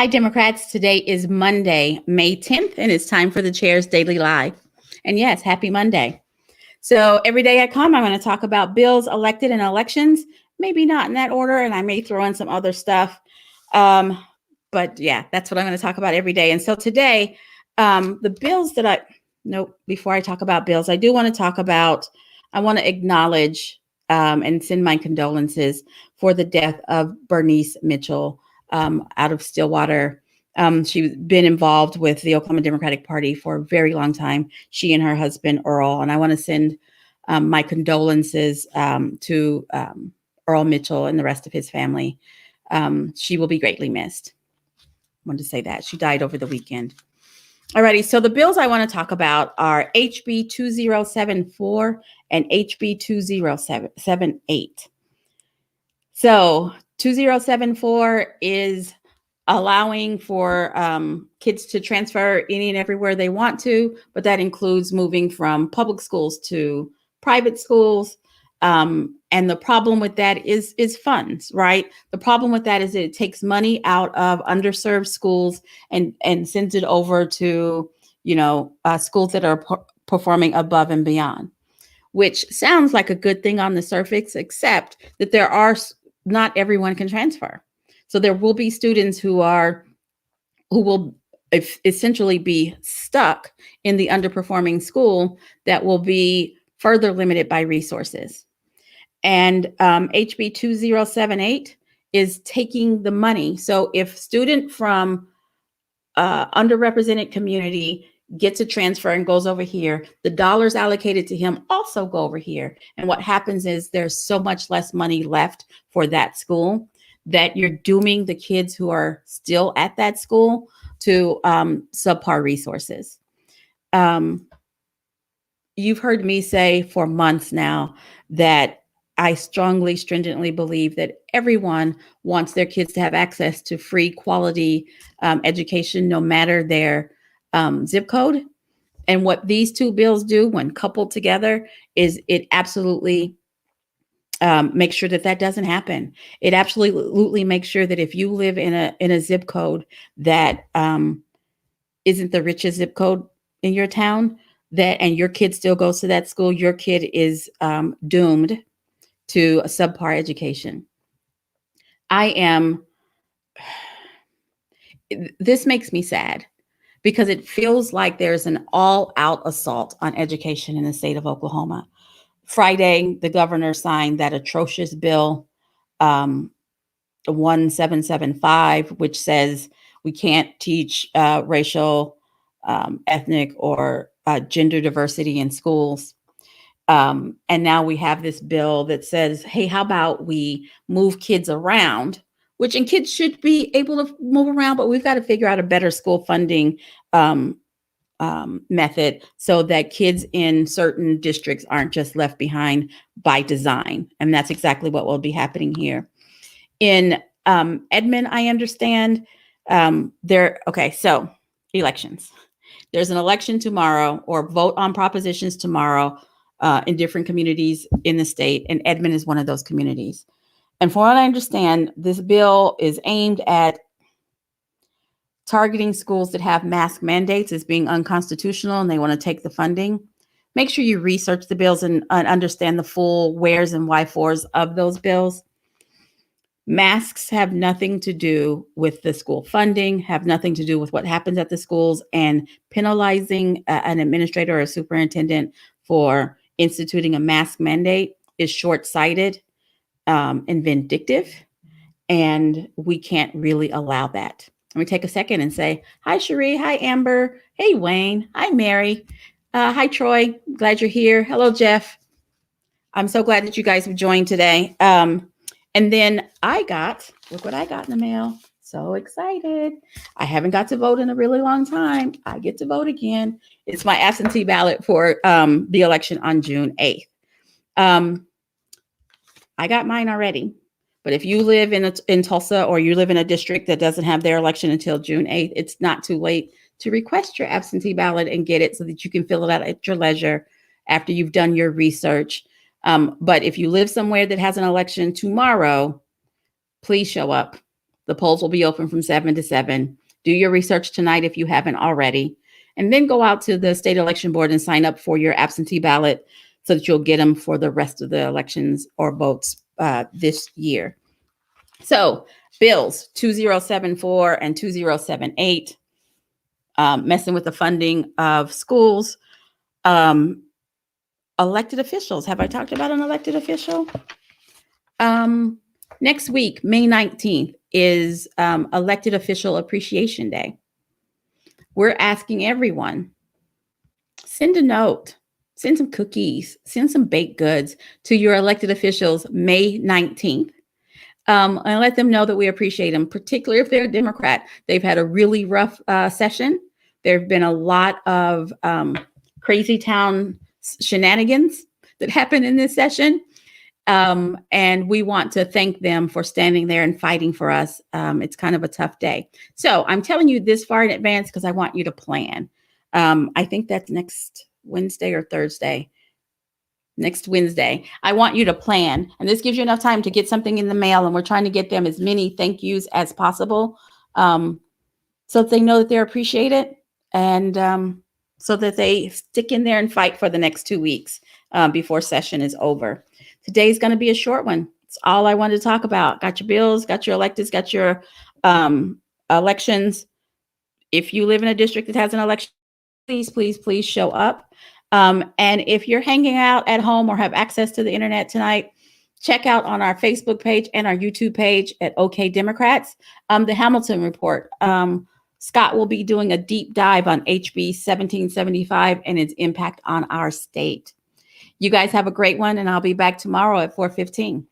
Hi, Democrats. Today is Monday, May 10th, and it's time for the Chair's Daily Live. And yes, happy Monday. So every day I come, I'm going to talk about bills elected and elections, maybe not in that order, and I may throw in some other stuff. But yeah, that's what I'm going to talk about every day. And so today, the bills that before I talk about bills, I do want to talk about, I want to acknowledge and send my condolences for the death of Bernice Mitchell out of Stillwater. She's been involved with the Oklahoma Democratic Party for a very long time. She and her husband, Earl, and I want to send my condolences to Earl Mitchell and the rest of his family. She will be greatly missed. I wanted to say that. She died over the weekend. Alrighty, so the bills I want to talk about are HB 2074 and HB 2078. So 2074 is allowing for kids to transfer any and everywhere they want to, but that includes moving from public schools to private schools. And the problem with that is funds, right? The problem with that is it takes money out of underserved schools and sends it over to, schools that are performing above and beyond, which sounds like a good thing on the surface, except that not everyone can transfer. So there will be students who will essentially be stuck in the underperforming school that will be further limited by resources. And HB 2078 is taking the money. So if student from underrepresented community gets a transfer and goes over here, the dollars allocated to him also go over here. And what happens is there's so much less money left for that school that you're dooming the kids who are still at that school to subpar resources. You've heard me say for months now that I strongly, stringently believe that everyone wants their kids to have access to free, quality education, no matter their zip code. And what these two bills do when coupled together is it absolutely makes sure that doesn't happen. It absolutely makes sure that if you live in a zip code that isn't the richest zip code in your town, and your kid still goes to that school, your kid is doomed to a subpar education. This makes me sad because it feels like there's an all-out assault on education in the state of Oklahoma. Friday, the governor signed that atrocious bill, 1775, which says we can't teach racial, ethnic, or gender diversity in schools. And now we have this bill that says, hey, how about we move kids around, and kids should be able to move around, but we've got to figure out a better school funding method so that kids in certain districts aren't just left behind by design. And that's exactly what will be happening here. In Edmond, I understand so elections. There's an election tomorrow, or vote on propositions tomorrow in different communities in the state, and Edmond is one of those communities. And from what I understand, this bill is aimed at targeting schools that have mask mandates as being unconstitutional, and they want to take the funding. Make sure you research the bills and understand the full wheres and why-fors of those bills. Masks have nothing to do with the school funding, have nothing to do with what happens at the schools, and penalizing an administrator or a superintendent for instituting a mask mandate is short-sighted and vindictive, and we can't really allow that. Let me take a second and say, hi, Cherie. Hi, Amber. Hey, Wayne. Hi, Mary. Hi, Troy. Glad you're here. Hello, Jeff. I'm so glad that you guys have joined today. And then look what I got in the mail. So excited. I haven't got to vote in a really long time. I get to vote again. It's my absentee ballot for the election on June 8th. I got mine already. But if you live in Tulsa, or you live in a district that doesn't have their election until June 8th, it's not too late to request your absentee ballot and get it so that you can fill it out at your leisure after you've done your research. But if you live somewhere that has an election tomorrow, please show up. The polls will be open from 7 to 7. Do your research tonight if you haven't already. And then go out to the state election board and sign up for your absentee ballot so that you'll get them for the rest of the elections or votes this year. So bills 2074 and 2078, messing with the funding of schools. Elected officials. Have I talked about an elected official? Next week, May 19th, is Elected Official Appreciation Day. We're asking everyone, send a note, send some cookies, send some baked goods to your elected officials May 19th. And let them know that we appreciate them, particularly if they're a Democrat. They've had a really rough session. There have been a lot of crazy town shenanigans that happened in this session. And we want to thank them for standing there and fighting for us. It's kind of a tough day. So I'm telling you this far in advance because I want you to plan. I think that's next Wednesday or Thursday. Next Wednesday. I want you to plan. And this gives you enough time to get something in the mail. And we're trying to get them as many thank yous as possible so that they know that they're appreciated and so that they stick in there and fight for the next 2 weeks before session is over. Today's going to be a short one. It's all I wanted to talk about. Got your bills, got your electeds, got your elections. If you live in a district that has an election, please, please, please show up. And if you're hanging out at home or have access to the internet tonight, check out on our Facebook page and our YouTube page at OK Democrats, the Hamilton Report. Scott will be doing a deep dive on HB 1775 and its impact on our state. You guys have a great one, and I'll be back tomorrow at 4:15.